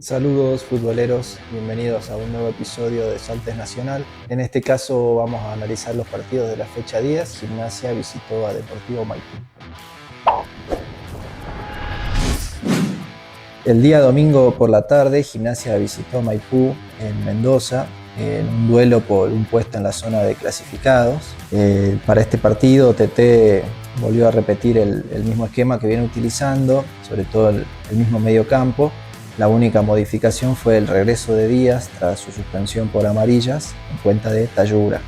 Saludos futboleros, bienvenidos a un nuevo episodio de Saltes Nacional. En este caso vamos a analizar los partidos de la fecha 10. Gimnasia visitó a Deportivo Maipú. El día domingo por la tarde, Gimnasia visitó Maipú en Mendoza en un duelo por un puesto en la zona de clasificados. Para este partido, TT volvió a repetir el mismo esquema que viene utilizando, sobre todo el mismo mediocampo. La única modificación fue el regreso de Díaz tras su suspensión por amarillas en cuenta de Tayura.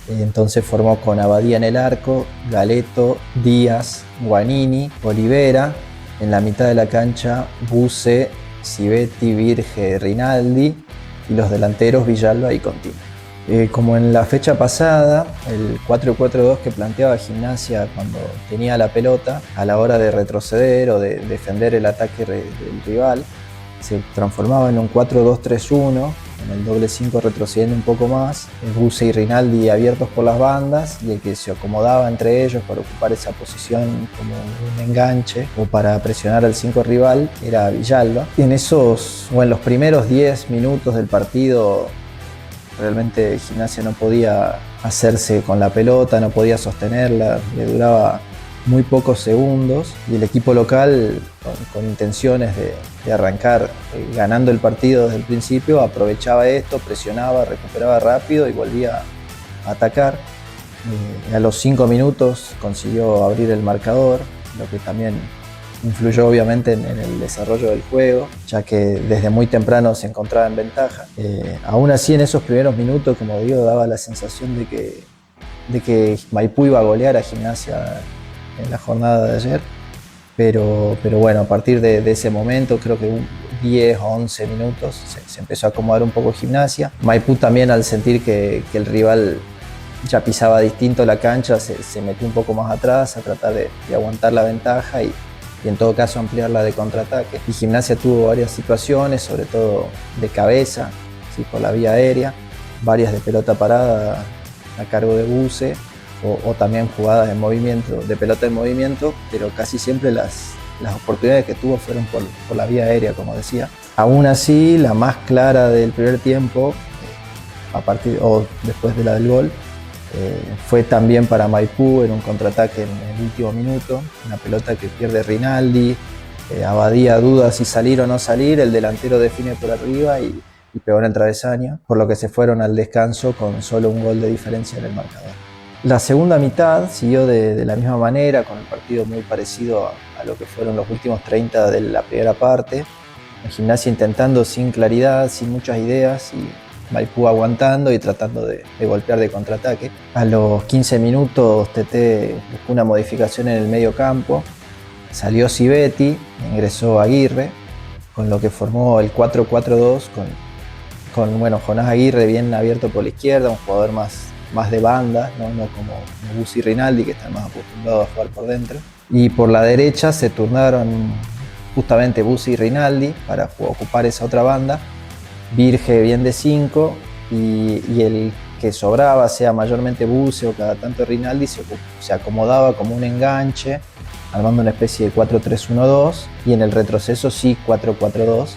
Entonces formó con Abadía en el arco, Galeto, Díaz, Guanini, Olivera. En la mitad de la cancha, Buse, Civetti, Virge, Rinaldi y los delanteros Villalba y Contini. Como en la fecha pasada, el 4-4-2 que planteaba Gimnasia cuando tenía la pelota, a la hora de retroceder o de defender el ataque del rival, se transformaba en un 4-2-3-1, en el doble 5 retrocediendo un poco más, Buse y Rinaldi abiertos por las bandas, y el que se acomodaba entre ellos para ocupar esa posición como un enganche o para presionar al 5 rival era Villalba. Y en los primeros 10 minutos del partido realmente Gimnasia no podía hacerse con la pelota, no podía sostenerla, le duraba muy pocos segundos, y el equipo local, con intenciones de arrancar ganando el partido desde el principio, aprovechaba esto, presionaba, recuperaba rápido y volvía a atacar. A los 5 minutos consiguió abrir el marcador, lo que también influyó obviamente en el desarrollo del juego, ya que desde muy temprano se encontraba en ventaja. Aún así, en esos primeros minutos, como digo, daba la sensación de que Maipú iba a golear a Gimnasia en la jornada de ayer, pero bueno, a partir de ese momento, creo que 10 o 11 minutos, se empezó a acomodar un poco Gimnasia. Maipú también, al sentir que el rival ya pisaba distinto la cancha, se metió un poco más atrás a tratar de aguantar la ventaja y en todo caso ampliarla de contraataque. Y Gimnasia tuvo varias situaciones, sobre todo de cabeza, ¿sí?, por la vía aérea, varias de pelota parada a cargo de Buse, o también jugadas de movimiento, de pelota en movimiento, pero casi siempre las oportunidades que tuvo fueron por la vía aérea, como decía. Aún así, la más clara del primer tiempo, después de la del gol, fue también para Maipú en un contraataque en el último minuto, una pelota que pierde Rinaldi, Abadía duda si salir o no salir, el delantero define por arriba y pegó en el travesaño, por lo que se fueron al descanso con solo un gol de diferencia en el marcador. La segunda mitad siguió de la misma manera, con el partido muy parecido a lo que fueron los últimos 30 de la primera parte. En Gimnasia intentando sin claridad, sin muchas ideas, y Maipú aguantando y tratando de golpear de contraataque. A los 15 minutos TT buscó una modificación en el medio campo. Salió Civetti, ingresó Aguirre, con lo que formó el 4-4-2 con Jonás Aguirre bien abierto por la izquierda, un jugador más de banda, no como Buse y Rinaldi, que están más acostumbrados a jugar por dentro. Y por la derecha se turnaron justamente Buse y Rinaldi para ocupar esa otra banda. Virge bien de 5 y el que sobraba, sea mayormente Buse o cada tanto Rinaldi, se acomodaba como un enganche, armando una especie de 4-3-1-2, y en el retroceso sí 4-4-2,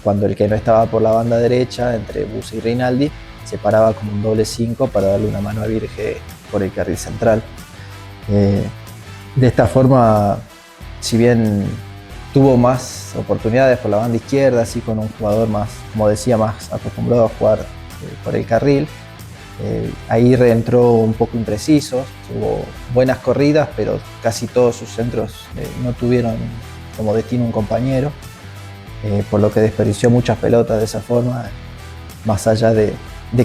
cuando el que no estaba por la banda derecha, entre Buse y Rinaldi, se paraba como un doble 5 para darle una mano a Virge por el carril central. De esta forma, si bien tuvo más oportunidades por la banda izquierda, así con un jugador más, como decía, más acostumbrado a jugar por el carril, Aguirre entró un poco impreciso, tuvo buenas corridas, pero casi todos sus centros no tuvieron como destino un compañero, por lo que desperdició muchas pelotas de esa forma, más allá de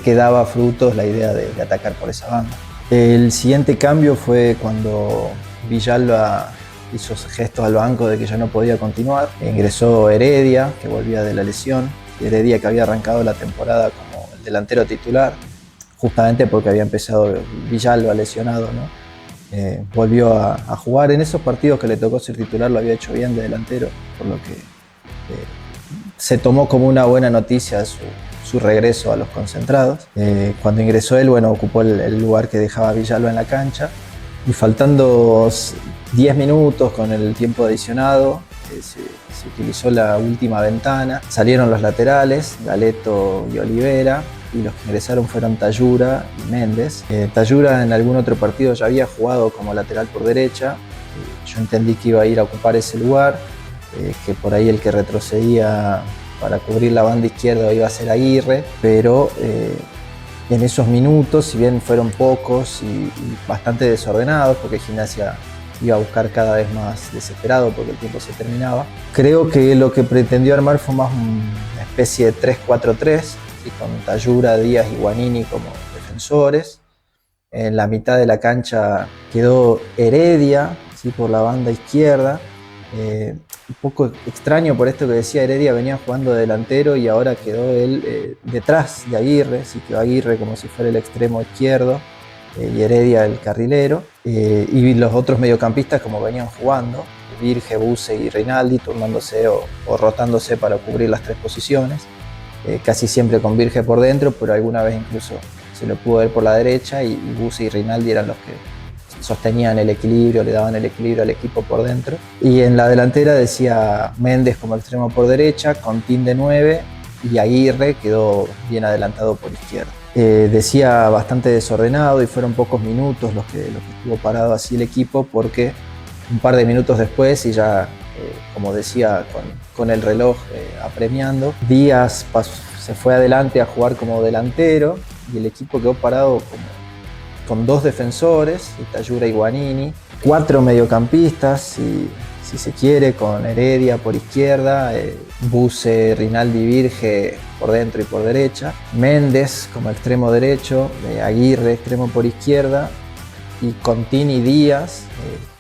que daba frutos la idea de atacar por esa banda. El siguiente cambio fue cuando Villalba hizo gestos al banco de que ya no podía continuar. Ingresó Heredia, que volvía de la lesión. Heredia, que había arrancado la temporada como el delantero titular, justamente porque había empezado Villalba lesionado, ¿no? Volvió a jugar. En esos partidos que le tocó ser titular lo había hecho bien de delantero, por lo que se tomó como una buena noticia su regreso a los concentrados. Cuando ingresó él, ocupó el lugar que dejaba Villalba en la cancha, y faltando 10 minutos con el tiempo adicionado, se utilizó la última ventana, salieron los laterales, Galeto y Olivera, y los que ingresaron fueron Tayura y Méndez. Tayura en algún otro partido ya había jugado como lateral por derecha, yo entendí que iba a ir a ocupar ese lugar, que por ahí el que retrocedía para cubrir la banda izquierda iba a ser Aguirre, pero en esos minutos, si bien fueron pocos y bastante desordenados, porque Gimnasia iba a buscar cada vez más desesperado porque el tiempo se terminaba, creo que lo que pretendió armar fue más una especie de 3-4-3, ¿sí? Con Tayura, Díaz y Guanini como defensores. En la mitad de la cancha quedó Heredia, ¿sí? Por la banda izquierda. Un poco extraño por esto que decía, Heredia venía jugando de delantero y ahora quedó él detrás de Aguirre, sí, quedó Aguirre como si fuera el extremo izquierdo y Heredia el carrilero, y los otros mediocampistas como venían jugando, Virge, Buse y Rinaldi, turnándose o rotándose para cubrir las tres posiciones, casi siempre con Virge por dentro, pero alguna vez incluso se lo pudo ver por la derecha y Buse y Rinaldi eran los que sostenían el equilibrio, le daban el equilibrio al equipo por dentro. Y en la delantera decía Méndez como extremo por derecha, Contín de 9 y Aguirre quedó bien adelantado por izquierda. Decía bastante desordenado y fueron pocos minutos los que estuvo parado así el equipo, porque un par de minutos después y ya, como decía, con el reloj apremiando, Díaz se fue adelante a jugar como delantero y el equipo quedó parado con dos defensores, Tayura y Guanini, 4 mediocampistas, si se quiere, con Heredia por izquierda, Buse, Rinaldi, Virge por dentro y por derecha, Méndez como extremo derecho, Aguirre extremo por izquierda y Contín y Díaz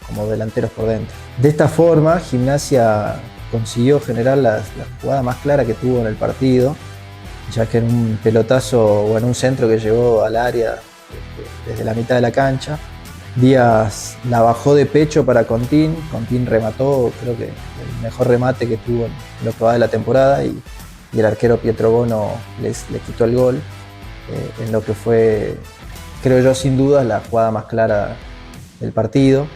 como delanteros por dentro. De esta forma, Gimnasia consiguió generar la jugada más clara que tuvo en el partido, ya que en un pelotazo o en un centro que llegó al área desde la mitad de la cancha, Díaz la bajó de pecho para Contín remató, creo que el mejor remate que tuvo en lo que va de la temporada, y el arquero Pietro Bono le quitó el gol, en lo que fue, creo yo, sin duda la jugada más clara del partido,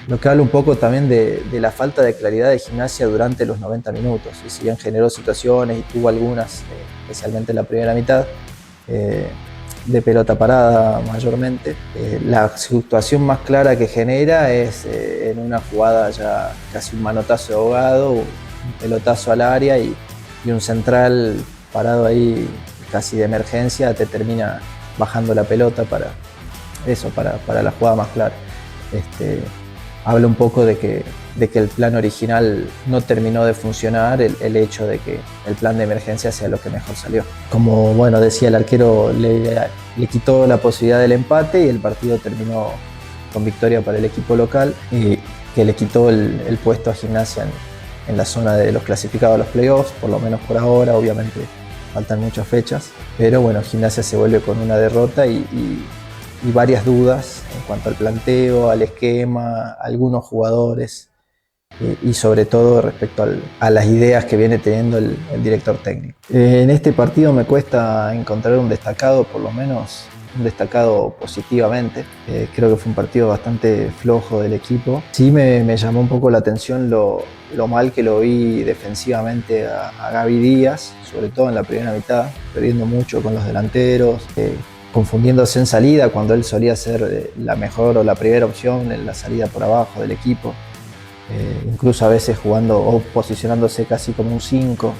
lo que habla un poco también de la falta de claridad de Gimnasia durante los 90 minutos, y si bien generó situaciones y tuvo algunas, especialmente en la primera mitad, de pelota parada mayormente. La situación más clara que genera es en una jugada ya casi un manotazo de ahogado, un pelotazo al área y un central parado ahí casi de emergencia te termina bajando la pelota para la jugada más clara. Habla un poco de que el plan original no terminó de funcionar, el hecho de que el plan de emergencia sea lo que mejor salió. Como bueno, decía, el arquero le quitó la posibilidad del empate y el partido terminó con victoria para el equipo local, y que le quitó el puesto a Gimnasia en la zona de los clasificados a los playoffs, por lo menos por ahora. Obviamente faltan muchas fechas, pero bueno, Gimnasia se vuelve con una derrota y varias dudas en cuanto al planteo, al esquema, a algunos jugadores y sobre todo respecto a las ideas que viene teniendo el director técnico. En este partido me cuesta encontrar un destacado, por lo menos un destacado positivamente. Creo que fue un partido bastante flojo del equipo. Sí me llamó un poco la atención lo mal que lo vi defensivamente a Gaby Díaz, sobre todo en la primera mitad, perdiendo mucho con los delanteros, confundiéndose en salida cuando él solía ser la mejor o la primera opción en la salida por abajo del equipo. Incluso a veces jugando o posicionándose casi como un 5.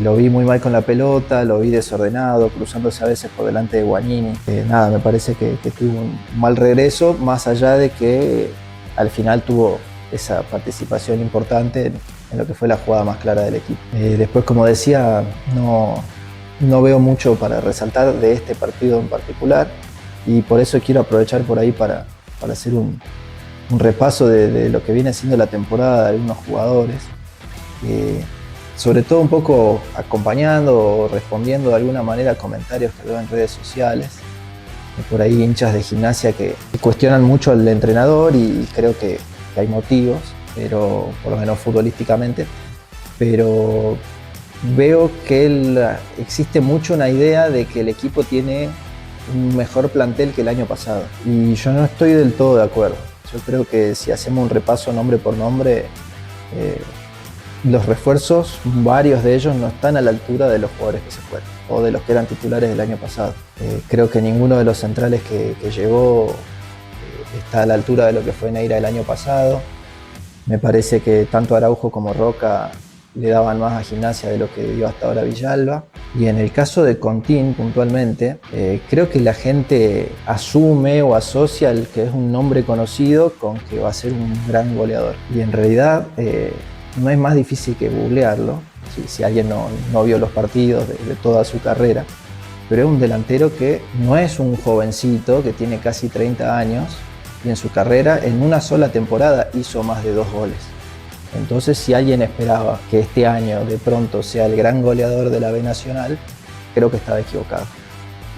Lo vi muy mal con la pelota, lo vi desordenado, cruzándose a veces por delante de Guanini. Nada, me parece que tuvo un mal regreso, más allá de que al final tuvo esa participación importante en lo que fue la jugada más clara del equipo. Después, como decía, no veo mucho para resaltar de este partido en particular, y por eso quiero aprovechar por ahí para hacer un repaso de lo que viene siendo la temporada de algunos jugadores, sobre todo un poco acompañando o respondiendo de alguna manera a comentarios que veo en redes sociales, por ahí hinchas de Gimnasia que cuestionan mucho al entrenador, y creo que hay motivos, pero por lo menos futbolísticamente, pero veo que existe mucho una idea de que el equipo tiene un mejor plantel que el año pasado, y yo no estoy del todo de acuerdo. Yo creo que si hacemos un repaso nombre por nombre, los refuerzos, varios de ellos no están a la altura de los jugadores que se fueron o de los que eran titulares del año pasado. Creo que ninguno de los centrales que llegó está a la altura de lo que fue Neira el año pasado. Me parece que tanto Araujo como Roca le daban más a Gimnasia de lo que dio hasta ahora Villalba. Y en el caso de Contín, puntualmente, creo que la gente asume o asocia el que es un nombre conocido con que va a ser un gran goleador. Y en realidad no es más difícil que googlearlo, si alguien no vio los partidos de toda su carrera. Pero es un delantero que no es un jovencito que tiene casi 30 años y en su carrera en una sola temporada hizo más de 2 goles. Entonces, si alguien esperaba que este año de pronto sea el gran goleador de la B Nacional, creo que estaba equivocado.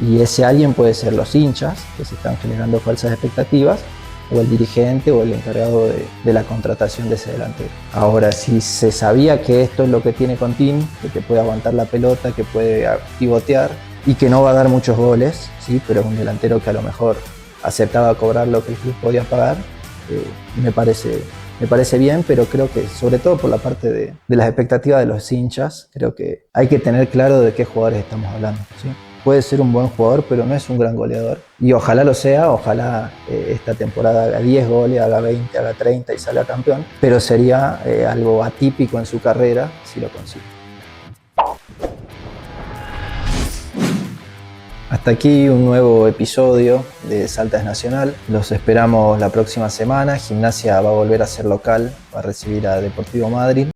Y ese alguien puede ser los hinchas, que se están generando falsas expectativas, o el dirigente o el encargado de la contratación de ese delantero. Ahora, si se sabía que esto es lo que tiene Contín, que te puede aguantar la pelota, que puede pivotear y que no va a dar muchos goles, ¿sí? Pero es un delantero que a lo mejor aceptaba cobrar lo que el club podía pagar, me parece bien, pero creo que sobre todo por la parte de las expectativas de los hinchas, creo que hay que tener claro de qué jugadores estamos hablando, ¿sí? Puede ser un buen jugador, pero no es un gran goleador. Y ojalá lo sea, ojalá esta temporada haga 10 goles, haga 20, haga 30 y salga campeón, pero sería algo atípico en su carrera si lo consigue. Hasta aquí un nuevo episodio de Salta es Nacional. Los esperamos la próxima semana. Gimnasia va a volver a ser local, va a recibir a Deportivo Madryn.